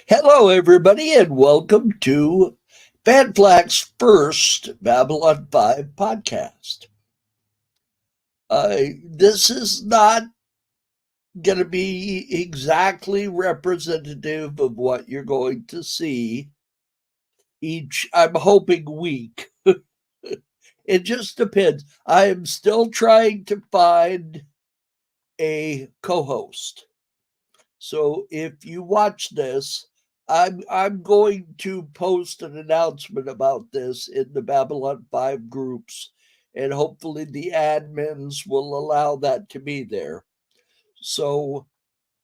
Hello, everybody, and welcome to Flak's first Babylon 5 podcast. This is not going to be exactly representative of what you're going to see each, I'm hoping, week. It just depends. I am still trying to find a co host. So if you watch this, I'm going to post an announcement about this in the Babylon 5 groups, and hopefully the admins will allow that to be there. So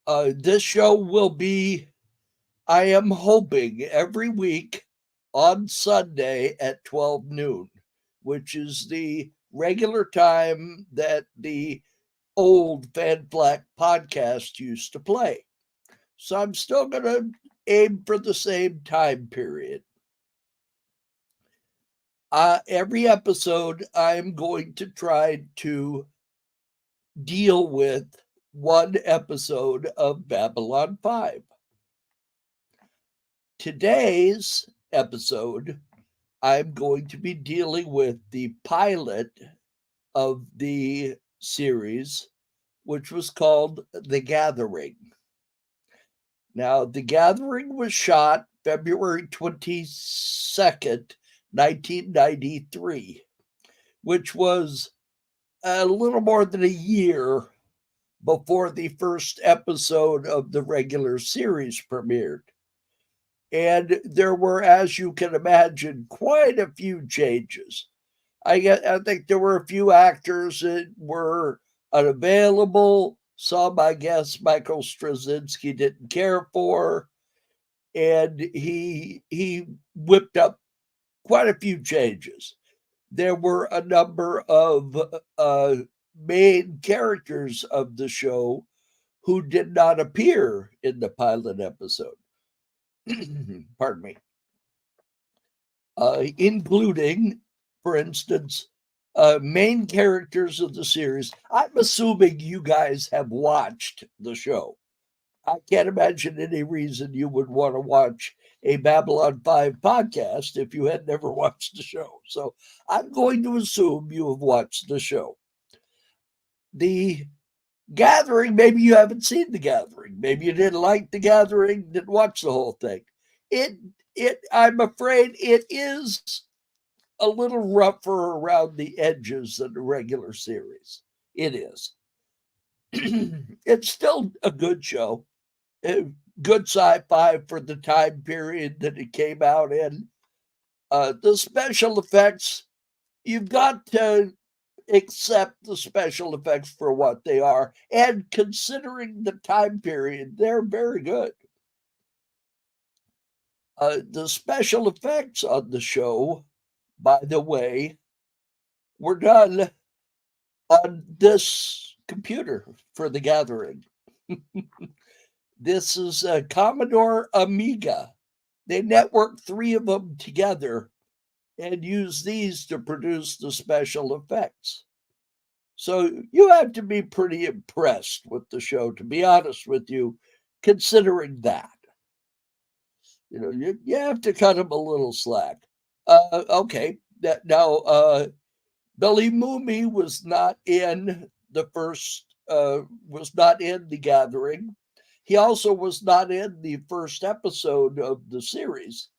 this show will be, I am hoping, every week on Sunday at 12 noon, which is the regular time that the old Fan Flak podcast used to play. So I'm still going to aim for the same time period. Every episode, I'm going to try to deal with one episode of Babylon 5. Today's episode, I'm going to be dealing with the pilot of the series, which was called The Gathering. Now, The Gathering was shot February 22nd, 1993, which was a little more than a year before the first episode of the regular series premiered. And there were, as you can imagine, quite a few changes. I think there were a few actors that were unavailable. Some, I guess, Michael Straczynski didn't care for, and he whipped up quite a few changes. There were a number of main characters of the show who did not appear in the pilot episode. Pardon me. Including, for instance, main characters of the series. I'm assuming you guys have watched the show. I can't imagine any reason you would want to watch a Babylon 5 podcast if you had never watched the show. So I'm going to assume you have watched the show. The Gathering, maybe you haven't seen The Gathering. Maybe you didn't like The Gathering, didn't watch the whole thing. I'm afraid it is a little rougher around the edges than the regular series. It is. It's still a good show. Good sci-fi for the time period that it came out in. The special effects, you've got to accept the special effects for what they are, and considering the time period, they're very good. The special effects on the show, by the way, were done on this computer for The Gathering. This is a Commodore Amiga. They networked three of them together and used these to produce the special effects. So you have to be pretty impressed with the show, to be honest with you, considering that. You have to cut them a little slack. Okay, now Billy Mooney was not in the first, was not in The Gathering. He also was not in the first episode of the series.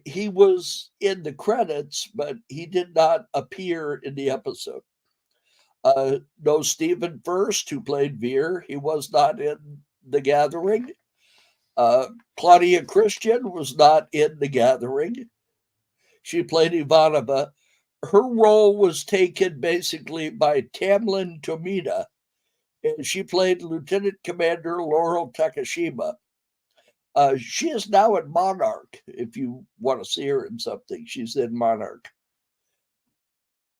He was in the credits, but he did not appear in the episode. No Stephen First, who played Veer, he was not in The Gathering. Claudia Christian was not in The Gathering. She played Ivanova. Her role was taken basically by Tamlin Tomita, and she played Lieutenant Commander Laurel Takashima. She is now in Monarch. If you want to see her in something, she's in Monarch.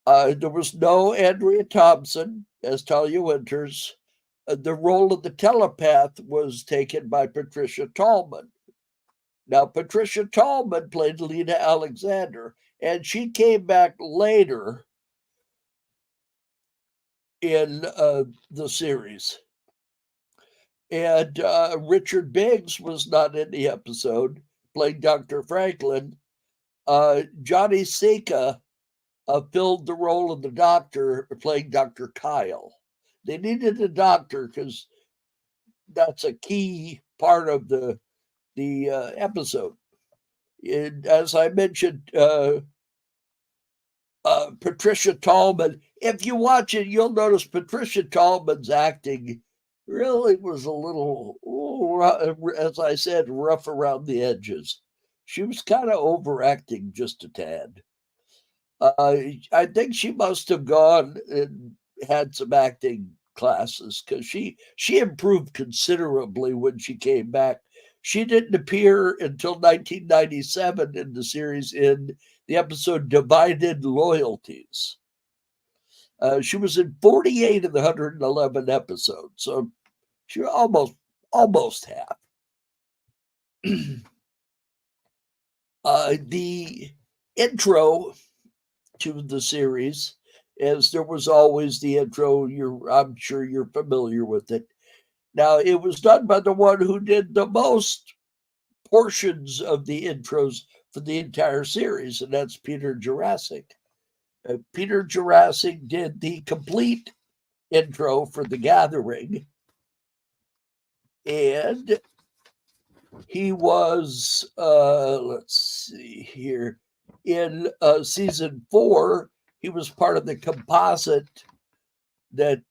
There was no Andrea Thompson as Talia Winters. The role of the telepath was taken by Patricia Tallman. Now, Patricia Tallman played Lena Alexander, and she came back later in the series. And Richard Biggs was not in the episode, playing Dr. Franklin. Johnny Sika filled the role of the doctor, playing Dr. Kyle. They needed a doctor because that's a key part of the episode. As I mentioned, Patricia Tallman. If you watch it, you'll notice Patricia Tallman's acting really was a little, as I said, rough around the edges. She was kind of overacting just a tad. I think she must have gone and had some acting classes because she improved considerably when she came back. She didn't appear until 1997 in the series in the episode Divided Loyalties. She was in 48 of the 111 episodes, so she almost half. The intro to the series, as there was always the intro, I'm sure you're familiar with it. Now, it was done by the one who did the most portions of the intros for the entire series, and that's Peter Jurasik. Peter Jurasik did the complete intro for The Gathering, and he was, let's see here, in season 4, he was part of the composite that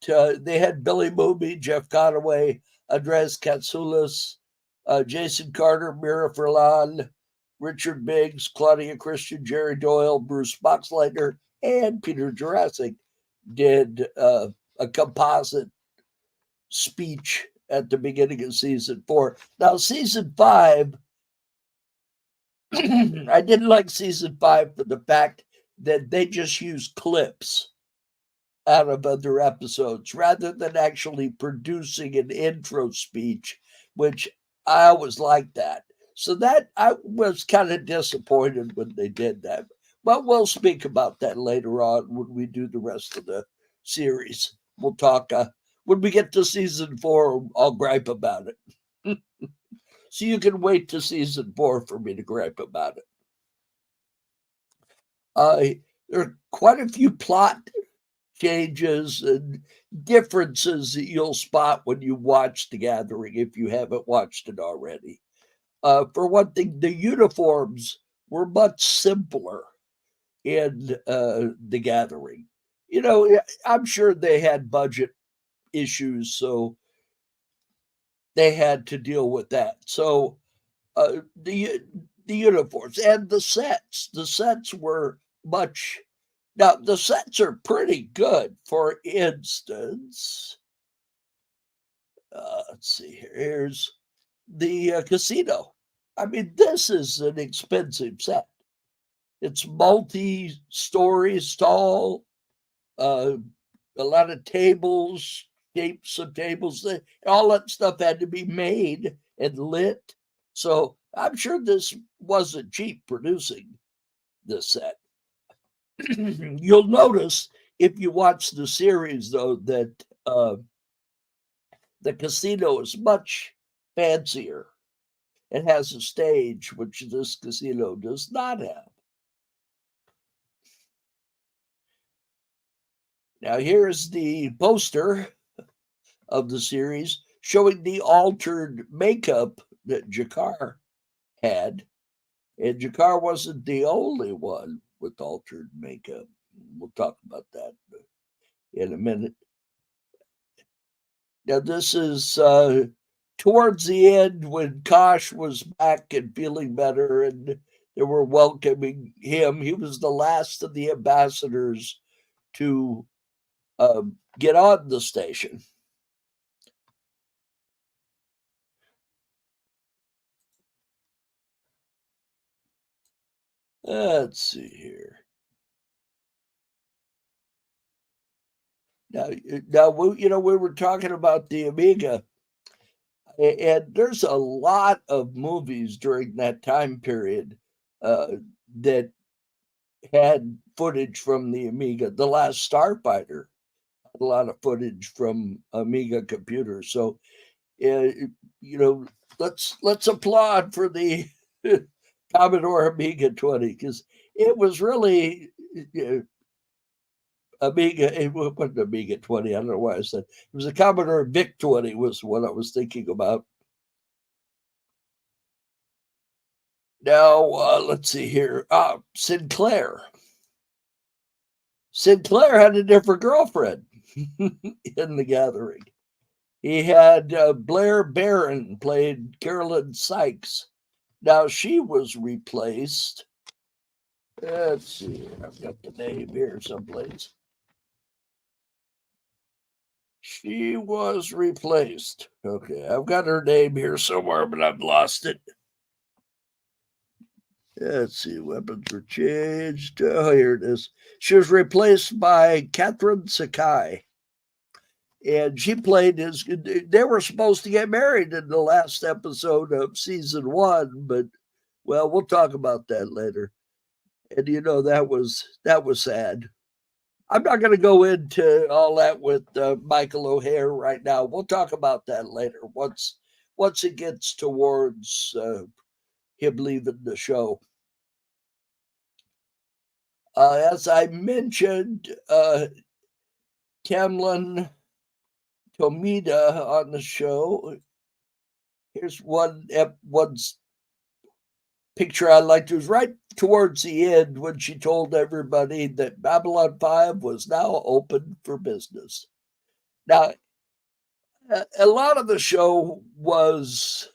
they had Billy Booby, Jeff Conaway, Andres Katsoulis, Jason Carter, Mira Furlan, Richard Biggs, Claudia Christian, Jerry Doyle, Bruce Boxleitner, and Peter Jurasik did a composite speech at the beginning of season 4. Now, season 5, I didn't like season 5 for the fact that they just used clips out of other episodes rather than actually producing an intro speech, which I always liked that. So that I was kind of disappointed when they did that. But we'll speak about that later on when we do the rest of the series. We'll talk when we get to season 4. I'll gripe about it. So you can wait to season 4 for me to gripe about it. There are quite a few plot changes and differences that you'll spot when you watch The Gathering if you haven't watched it already. For one thing, the uniforms were much simpler in The Gathering. You know, I'm sure they had budget issues, so they had to deal with that. So the uniforms and the sets were much. Now, the sets are pretty good. For instance, let's see here. Here's the casino. I mean, this is an expensive set. It's multi-stories tall, a lot of tables, shapes of tables. All that stuff had to be made and lit. So I'm sure this wasn't cheap producing this set. You'll notice if you watch the series, though, that the casino is much fancier. It has a stage, which this casino does not have. Now, here's the poster of the series showing the altered makeup that Jakar had. And Jakar wasn't the only one with altered makeup. We'll talk about that in a minute. Now, this is towards the end when Kosh was back and feeling better and they were welcoming him. He was the last of the ambassadors to get on the station. Let's see here. Now we were talking about the Amiga, and there's a lot of movies during that time period that had footage from the Amiga. The Last Starfighter had a lot of footage from Amiga computers. So You know, let's applaud for the Commodore Amiga 20 because it was really Amiga. It wasn't Amiga 20. I don't know why I said it was a Commodore VIC 20 was what I was thinking about. Now let's see here. Sinclair. Sinclair had a different girlfriend in The Gathering. He had Blair Barron played Carolyn Sykes. Now she was replaced. Let's see. I've got the name here someplace. She was replaced. Okay, I've got her name here somewhere, but I've lost it. Let's see. Weapons were changed. Oh, here it is. She was replaced by Catherine Sakai. And she played his. They were supposed to get married in the last episode of season 1, but well, we'll talk about that later. And you know that was sad. I'm not going to go into all that with Michael O'Hare right now. We'll talk about that later once it gets towards him leaving the show. As I mentioned, Tamlin Tomita on the show. Here's one picture I liked. It was right towards the end when she told everybody that Babylon 5 was now open for business. Now, a lot of the show was,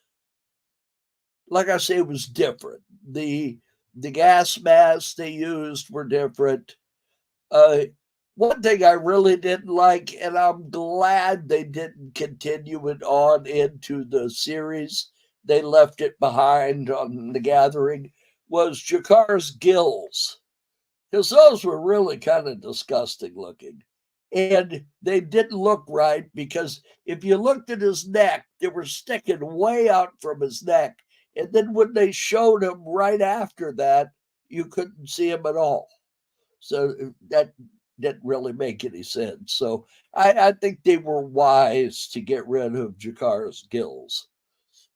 like I say, it was different. The gas masks they used were different. One thing I really didn't like, and I'm glad they didn't continue it on into the series, they left it behind on The Gathering, was Jakar's gills. Because those were really kind of disgusting looking. And they didn't look right because if you looked at his neck, they were sticking way out from his neck. And then when they showed him right after that, you couldn't see him at all. So that didn't really make any sense. So I think they were wise to get rid of Jakar's gills.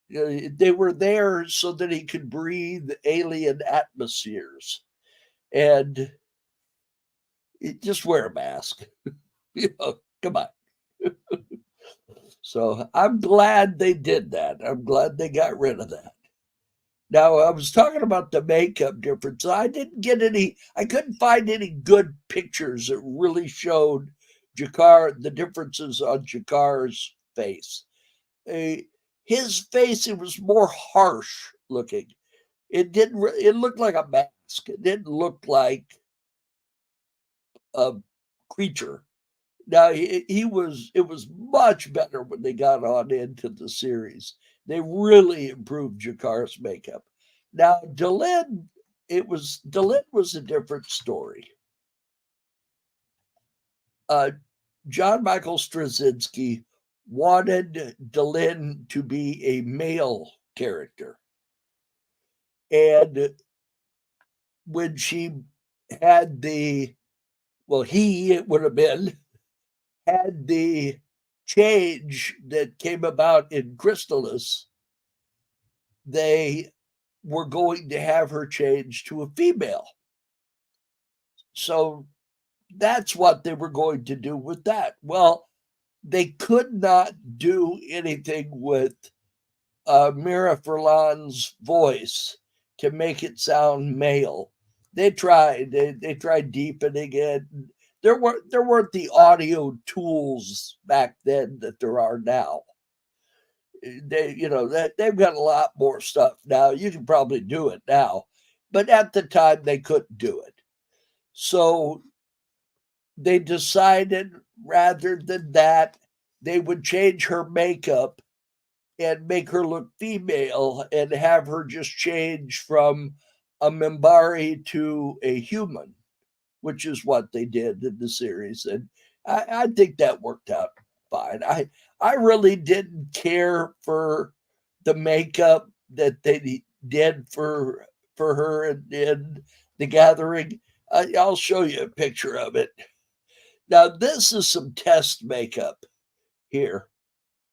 They were there so that he could breathe alien atmospheres. And just wear a mask. Come on. So I'm glad they did that. I'm glad they got rid of that. Now, I was talking about the makeup difference. I couldn't find any good pictures that really showed the differences on Jakar's face. His face, it was more harsh looking. It looked like a mask. It didn't look like a creature. Now, it was much better when they got on into the series. They really improved Jakar's makeup. Now, Delenn was a different story. John Michael Straczynski wanted Delenn to be a male character. And when she had it would have been, had the change that came about in Chrysalis, they were going to have her change to a female. So that's what they were going to do with that. Well, they could not do anything with Mira Furlan's voice to make it sound male. They tried. They tried deepening it. There weren't the audio tools back then that there are now. They've got a lot more stuff now. You can probably do it now, but at the time they couldn't do it. So they decided rather than that, they would change her makeup and make her look female and have her just change from a Minbari to a human, which is what they did in the series. And I think that worked out fine. I really didn't care for the makeup that they did for her in The Gathering. I'll show you a picture of it. Now, this is some test makeup here.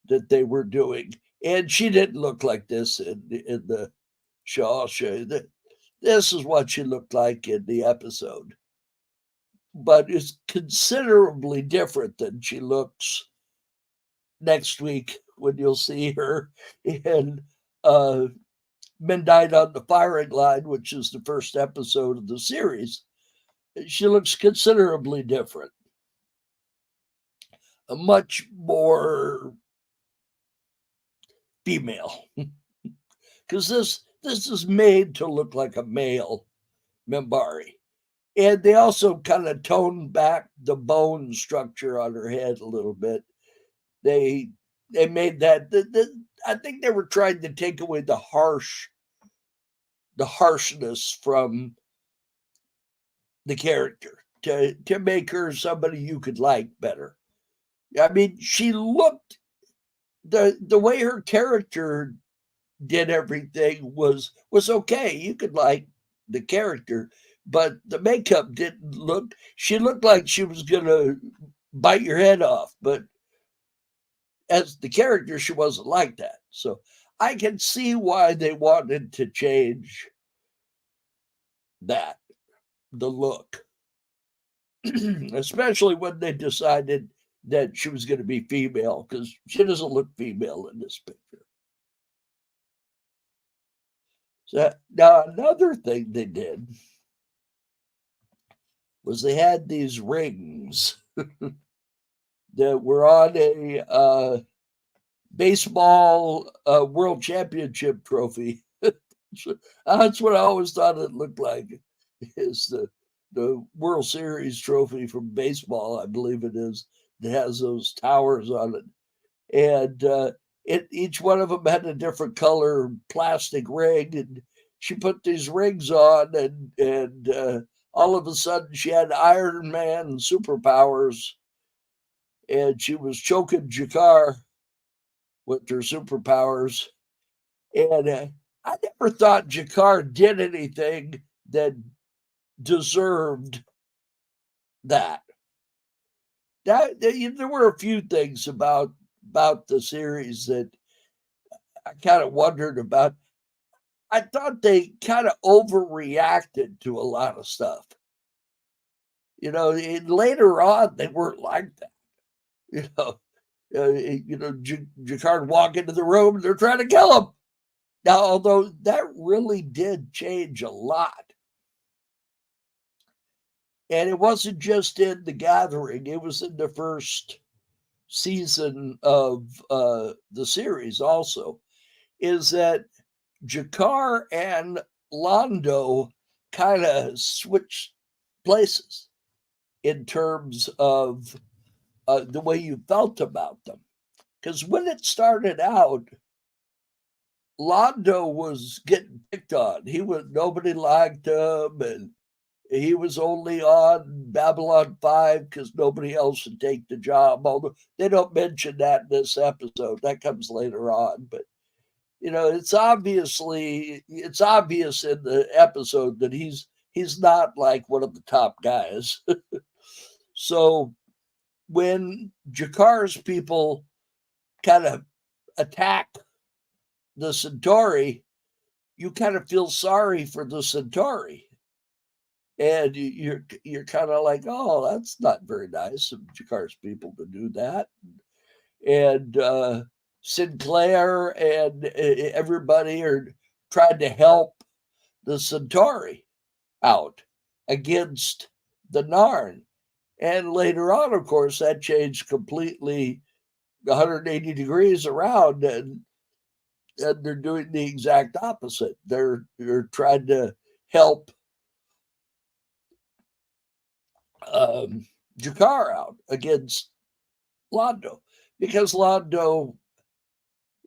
that they were doing. And she didn't look like this in the show. I'll show you that. This is what she looked like in the episode, but it's considerably different than she looks next week when you'll see her in Midnight on the Firing Line, which is the first episode of the series. She looks considerably different, a much more female, because this is made to look like a male Minbari. And they also kind of toned back the bone structure on her head a little bit. They made that. I think they were trying to take away the harshness from the character to make her somebody you could like better. I mean, she looked the way her character did everything was okay. You could like the character, but the makeup didn't look. She looked like she was gonna bite your head off, but as the character, she wasn't like that. So I can see why they wanted to change that, the look, especially when they decided that she was going to be female, because she doesn't look female in this picture. So now another thing they did was they had these rings that were on a baseball world championship trophy. That's what I always thought it looked like, is the World Series trophy from baseball, I believe it is, that has those towers on it. And each one of them had a different color plastic ring, and she put these rings on, and all of a sudden she had Iron Man superpowers, and she was choking Jakar with her superpowers. And I never thought Jakar did anything that deserved that. There were a few things about the series that I kind of wondered about. I thought they kind of overreacted to a lot of stuff. Later on they weren't like that. Jakar walk into the room and they're trying to kill him. Now, although that really did change a lot. And it wasn't just in The Gathering, it was in the first season of the series also, is that Jakar and Londo kind of switched places in terms of the way you felt about them. Because when it started out, Londo was getting picked on. Nobody liked him, and he was only on Babylon 5 because nobody else would take the job. Although they don't mention that in this episode. That comes later on. But, it's obvious in the episode that he's not like one of the top guys. So when Jakar's people kind of attack the Centauri, you kind of feel sorry for the Centauri. And you're kind of like, oh, that's not very nice of Jakar's people to do that. And Sinclair and everybody are trying to help the Centauri out against the Narn. And later on, of course, that changed completely 180 degrees around, and they're doing the exact opposite. They're trying to help Jakar out against Londo, because Londo,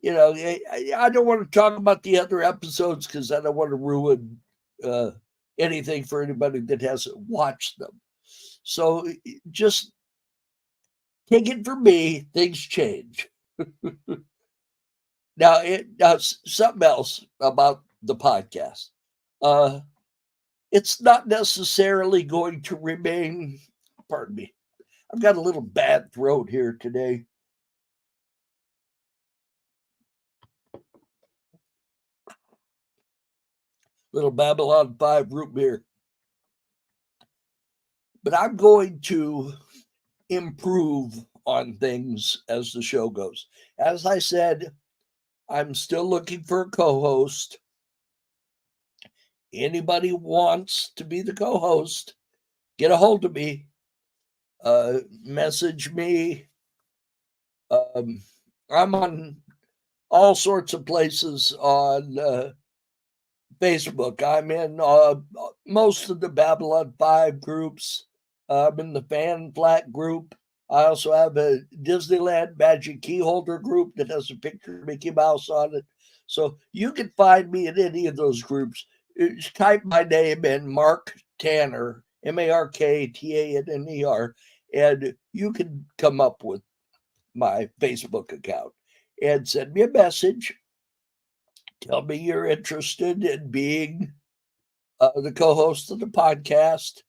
I don't want to talk about the other episodes because I don't want to ruin anything for anybody that hasn't watched them. So just take it from me, things change. Now, something else about the podcast. It's not necessarily going to remain, pardon me, I've got a little bad throat here today. little Babylon 5 root beer. But I'm going to improve on things as the show goes. As I said, I'm still looking for a co-host. Anybody wants to be the co-host, get a hold of me. Message me. I'm on all sorts of places on Facebook. I'm in most of the Babylon 5 groups. I'm in the fan Flak group. I also have a Disneyland Magic Key Holder group that has a picture of Mickey Mouse on it. So you can find me in any of those groups. Just type my name in, Mark Tanner, MarkTanner, and you can come up with my Facebook account and send me a message. Tell me you're interested in being the co-host of the podcast,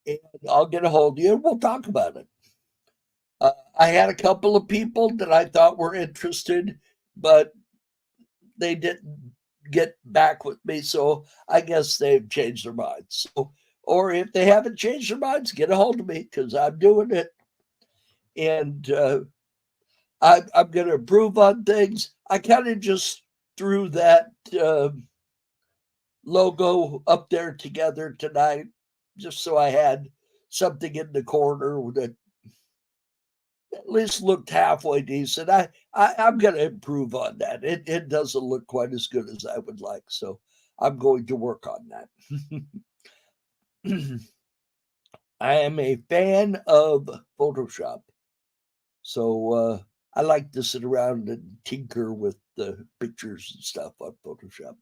and I'll get a hold of you and we'll talk about it. I had a couple of people that I thought were interested, but they didn't get back with me, so I guess they've changed their minds. So, or if they haven't changed their minds, get a hold of me because I'm doing it. And I'm going to improve on things. I kind of just threw that logo up there together tonight just so I had something in the corner that at least looked halfway decent. I'm going to improve on that. It doesn't look quite as good as I would like, so I'm going to work on that. I am a fan of Photoshop, so I like to sit around and tinker with the pictures and stuff on Photoshop.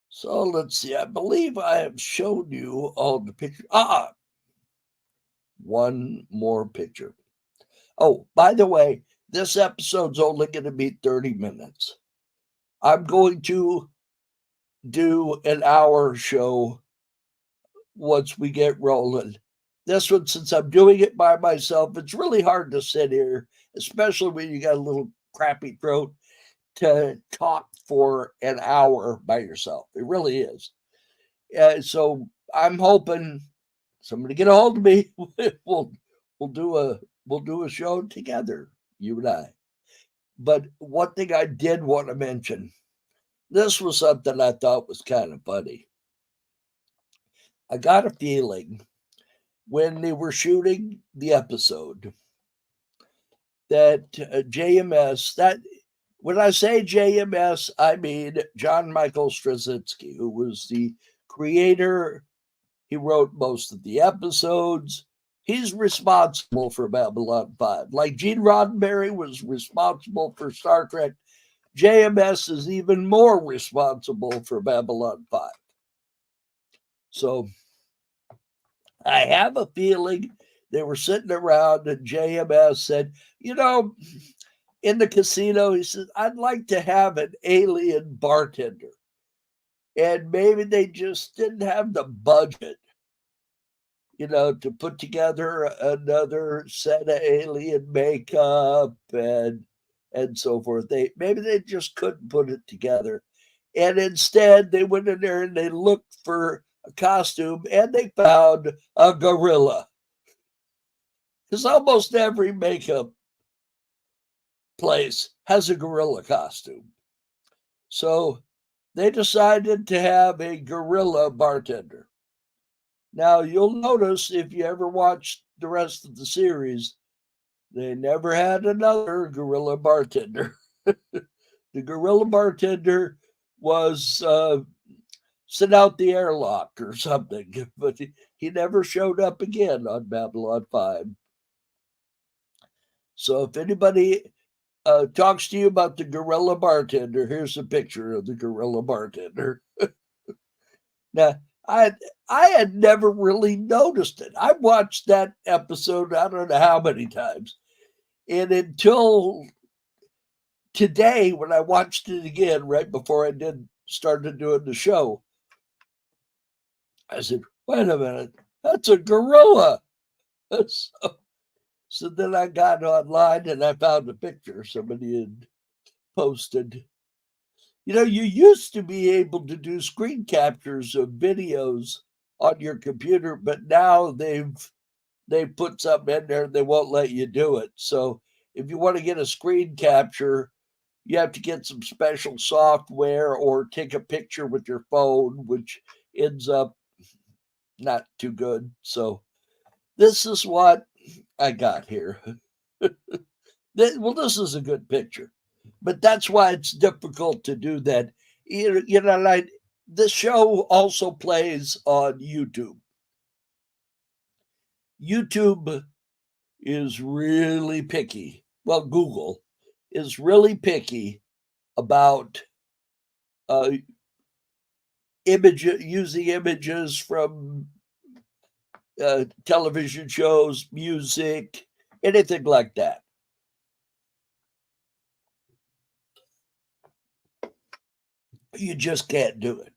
So let's see. I believe I have shown you all the pictures. One more picture. Oh, by the way, this episode's only going to be 30 minutes. I'm going to do an hour show once we get rolling. This one, since I'm doing it by myself, it's really hard to sit here, especially when you got a little crappy throat, to talk for an hour by yourself. It really is. So I'm hoping somebody get a hold of me. we'll do a show together, you and I. But one thing I did want to mention, this was something I thought was kind of funny. I got a feeling when they were shooting the episode that JMS, that when I say JMS, I mean John Michael Straczynski, who was the creator. He wrote most of the episodes. He's responsible for Babylon 5. Like Gene Roddenberry was responsible for Star Trek, JMS is even more responsible for Babylon 5. So I have a feeling they were sitting around and JMS said, in the casino, he said, I'd like to have an alien bartender. And maybe they just didn't have the budget, to put together another set of alien makeup and so forth. Maybe they just couldn't put it together. And instead they went in there and they looked for a costume and they found a gorilla. Because almost every makeup place has a gorilla costume. So they decided to have a gorilla bartender. Now, you'll notice if you ever watched the rest of the series, they never had another gorilla bartender. The gorilla bartender was sent out the airlock or something, but he never showed up again on Babylon 5. So if anybody talks to you about the gorilla bartender, here's a picture of the gorilla bartender. Now, I had never really noticed it. I watched that episode, I don't know how many times. And until today, when I watched it again, right before I started doing the show, I said, wait a minute, that's a gorilla. So then I got online and I found a picture somebody had posted. You know, you used to be able to do screen captures of videos on your computer, but now they put something in there and they won't let you do it. So if you want to get a screen capture, you have to get some special software or take a picture with your phone, which ends up not too good. So this is what I got here. Well, this is a good picture, but that's why it's difficult to do that. You know, like the show also plays on YouTube. YouTube is really picky. Well, Google is really picky about uh, using images from television shows, music, anything like that. You just can't do it.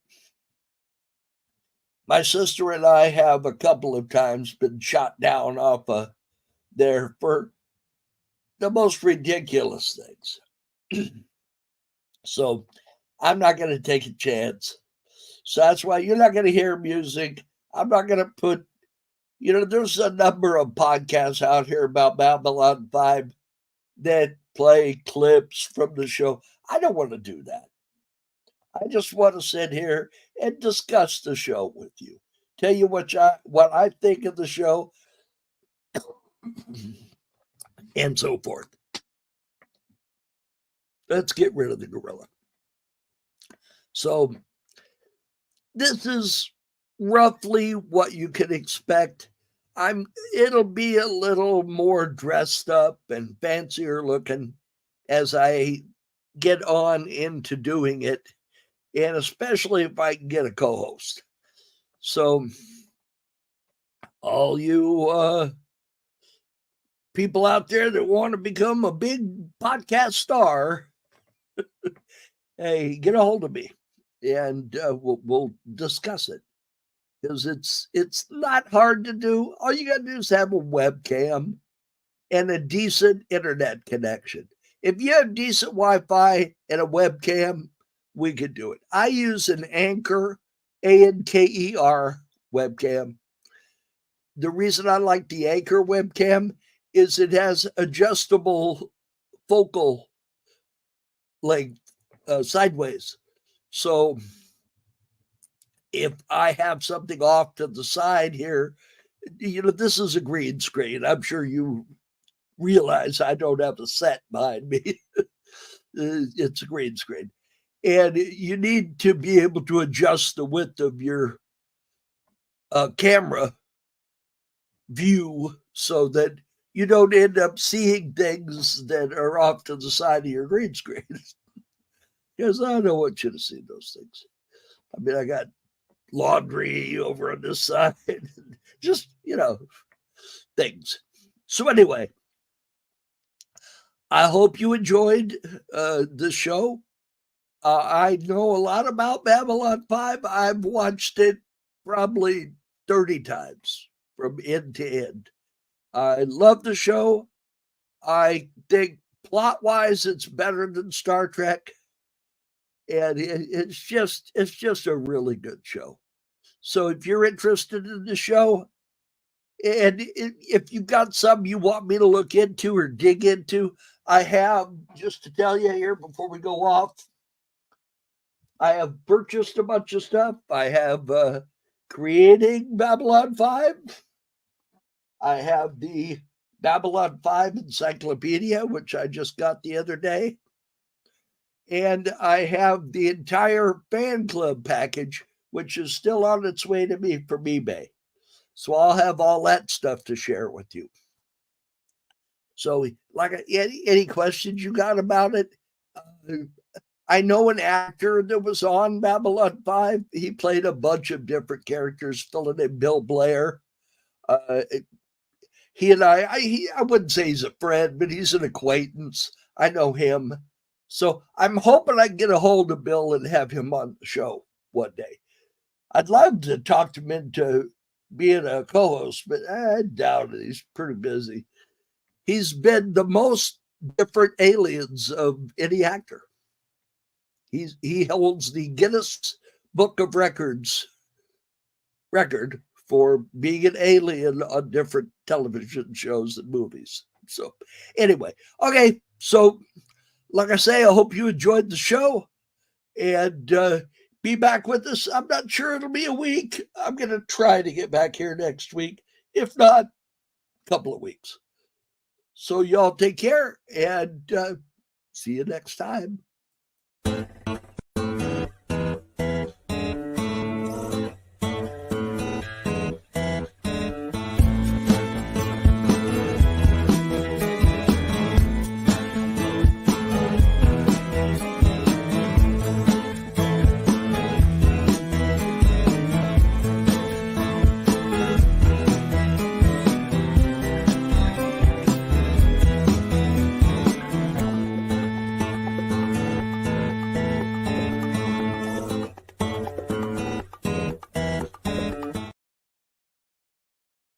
My sister and I have a couple of times been shot down off there for the most ridiculous things. So I'm not going to take a chance. So that's why you're not going to hear music. I'm not going to put, you know, there's a number of podcasts out here about Babylon 5 that play clips from the show. I don't want to do that. I just want to sit here and discuss the show with you. Tell you what I think of the show and so forth. Let's get rid of the gorilla. So this is roughly what you can expect. It'll be a little more dressed up and fancier looking as I get on into doing it, and especially if I can get a co-host. So all you people out there that want to become a big podcast star, hey, get a hold of me, and we'll discuss it, because it's not hard to do. All you got to do is have a webcam and a decent internet connection. If you have decent Wi-Fi and a webcam, we could do it. I use an Anker, Anker webcam. The reason I like the Anker webcam is it has adjustable focal length sideways. So if I have something off to the side here, you know, this is a green screen. I'm sure you realize I don't have a set behind me. It's a green screen. And you need to be able to adjust the width of your camera view so that you don't end up seeing things that are off to the side of your green screen. Because I don't want you to see those things. I mean, I got laundry over on this side, just, you know, things. So anyway, I hope you enjoyed the show. I know a lot about Babylon 5. I've watched it probably 30 times from end to end. I love the show. I think plot-wise, it's better than Star Trek. And it's just a really good show. So if you're interested in the show, and if you've got some you want me to look into or dig into, I have, just to tell you here before we go off, I have purchased a bunch of stuff. I have Creating Babylon 5. I have the Babylon 5 Encyclopedia, which I just got the other day. And I have the entire fan club package, which is still on its way to me from eBay. So I'll have all that stuff to share with you. So, like, any questions you got about it? I know an actor that was on Babylon 5. He played a bunch of different characters, filling in Bill Blair. He and I wouldn't say he's a friend, but he's an acquaintance. I know him. So I'm hoping I can get a hold of Bill and have him on the show one day. I'd love to talk him into being a co-host, but I doubt it. He's pretty busy. He's been the most different aliens of any actor. He holds the Guinness Book of Records record for being an alien on different television shows and movies. So anyway, okay. So like I say, I hope you enjoyed the show, and be back with us. I'm not sure it'll be a week. I'm going to try to get back here next week. If not, a couple of weeks. So y'all take care, and see you next time.